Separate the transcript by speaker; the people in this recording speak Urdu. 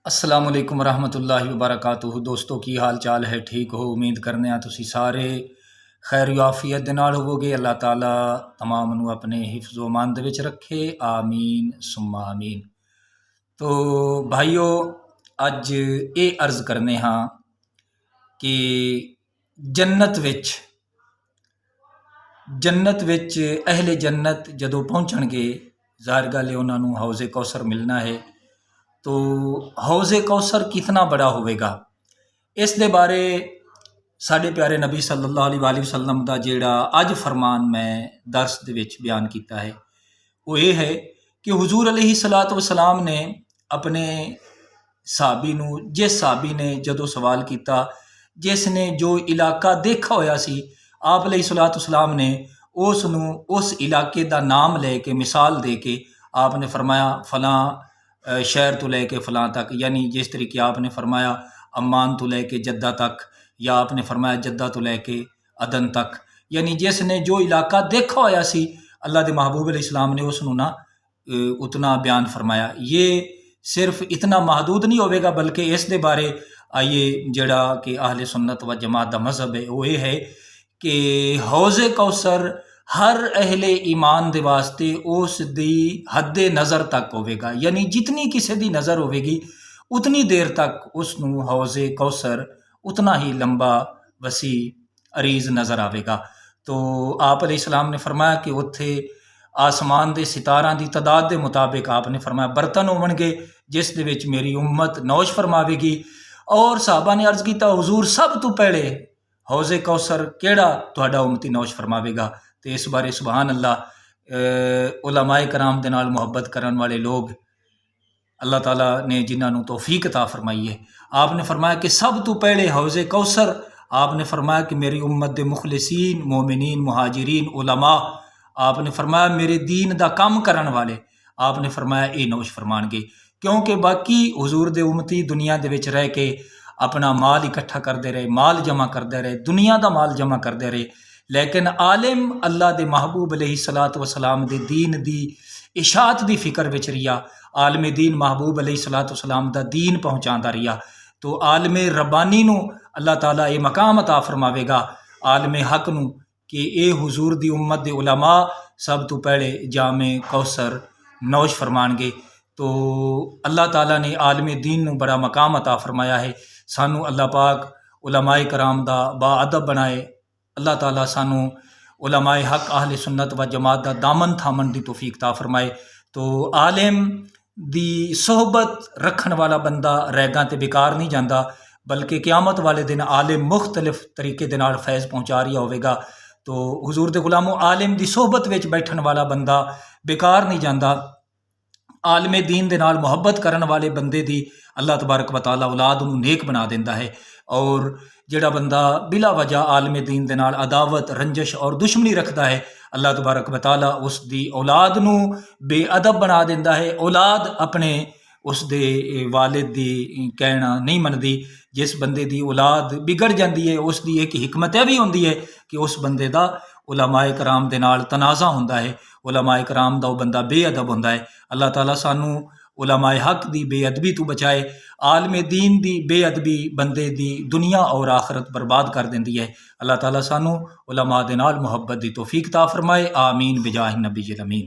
Speaker 1: السلام علیکم ورحمۃ اللہ وبرکاتہ۔ دوستو کی حال چال ہے؟ ٹھیک ہو؟ امید کرنے ہاں تسی سارے خیر و عافیت دے نال ہووگے۔ اللہ تعالیٰ تمام نو اپنے حفظ و امان دے وچ رکھے، آمین ثم آمین۔ تو بھائیو، اج یہ عرض کرنے ہاں کہ جنت وچ اہل جنت جدو پہنچن گے، ظاہر گل ہے انہاں نو حوض کوثر ملنا ہے۔ تو حوض کوثر کتنا بڑا ہوئے گا، اس دے بارے ساڈے پیارے نبی صلی اللہ علیہ وآلہ وسلم دا جیڑا اج فرمان میں درس دے وچ بیان کیتا ہے، وہ یہ ہے کہ حضور علیہ الصلوۃ والسلام نے اپنے صحابی نو، جس صحابی نے جدو سوال کیتا، جس نے جو علاقہ دیکھا ہویا سی، آپ علیہ الصلوۃ والسلام نے اس علاقے دا نام لے کے، مثال دے کے آپ نے فرمایا فلاں شہر تو لے کے فلاں تک، یعنی جس طریقے آپ نے فرمایا عمان تو لے کے جدہ تک، یا آپ نے فرمایا جدہ تو لے کے عدن تک، یعنی جس نے جو علاقہ دیکھا ہویا سی، اللہ دے محبوب علیہ السلام نے اس نو نہ اتنا بیان فرمایا۔ یہ صرف اتنا محدود نہیں ہوئے گا، بلکہ اس دے بارے آئیے جڑا کہ اہل سنت و جماعت دا مذہب ہے، وہ یہ ہے کہ حوض کوثر ہر اہل ایمان دے واسطے اس دی حد نظر تک ہوئے گا، یعنی جتنی کسی دی نظر ہوئے گی اتنی دیر تک اس نو حوض کوثر اتنا ہی لمبا وسیع عریض نظر آئے گا۔ تو آپ علیہ السلام نے فرمایا کہ اتھے آسمان دے ستاراں دی تعداد دے مطابق آپ نے فرمایا برتن ہون گے جس دے وچ میری امت نوش فرماوے گی۔ اور صحابہ نے عرض کیتا حضور سب تو پہلے حوض کوثر کیڑا تہاڈا امتی نوش فرماوے گا؟ تو اس بارے سبحان اللہ علماء کرام دے نال محبت کرن والے لوگ اللہ تعالیٰ نے جنہاں نو توفیق عطا فرمائی ہے، آپ نے فرمایا کہ سب تو پہلے حوض کوثر، آپ نے فرمایا کہ میری امت دے مخلصین، مومنین، مہاجرین، علماء، آپ نے فرمایا میرے دین دا کام کرن والے، آپ نے فرمایا اے نوش فرمان گے، کیونکہ باقی حضور دے امتی دنیا دے وچ رہ کے اپنا مال اکٹھا کردے رہے، مال جمع کردے رہے، دنیا دا مال جمع کردے رہے، لیکن عالم اللہ دے محبوب علیہ الصلوۃ والسلام دے دین دی اشاعت دی فکر وچ رہیا، عالم دین محبوب علیہ الصلوۃ والسلام دا دین پہنچاندا رہیا۔ تو عالم ربانی نو اللہ تعالیٰ یہ مقام عطا فرماوے گا، عالم حق نو، کہ اے حضور دی امت دے علماء سب تو پہلے جامع کوثر نوش فرمان گے۔ تو اللہ تعالیٰ نے عالم دین نو بڑا مقام عطا فرمایا ہے۔ سانو اللہ پاک علماء کرام دا با ادب بنائے، اللہ تعالیٰ سانو علماء حق اہل سنت و جماعت دا دامن تھامن دی توفیق عطا فرمائے۔ تو عالم دی صحبت رکھن والا بندہ ریگاں تے بیکار نہیں جاندا، بلکہ قیامت والے دن عالم مختلف طریقے دے نال فیض پہنچا رہا ہوئے گا۔ تو حضور دے غلامو، عالم دی صحبت وچ بیٹھن والا بندہ بیکار نہیں جاندا، عالم دین دے نال محبت کرن والے بندے دی اللہ تبارک و تعالیٰ اولاد انہوں نیک بنا دیندا ہے، اور جڑا بندہ بلا وجہ عالم دین دے نال عداوت، رنجش اور دشمنی رکھدا ہے، اللہ تبارک و تعالیٰ اس دی اولاد نو بے ادب بنا دیندا ہے۔ اولاد اپنے اس دے والد دی کہنا نہیں مندی، جس بندے دی اولاد بگڑ جاندی ہے اس دی ایک حکمت یہ بھی ہوندی ہے کہ اس بندے دا علماء کرام دے نال تنازع ہوندا ہے، علماء کرام دا وہ بندہ بے ادب ہوندا ہے۔ اللہ تعالیٰ سانو علماء حق دی بے ادبی تو بچائے۔ عالم دین دی بے ادبی بندے دی دنیا اور آخرت برباد کر دیندی ہے۔ اللہ تعالیٰ سانو علماء دے نال محبت دی توفیق عطا فرمائے، آمین بجاہ النبی الامین۔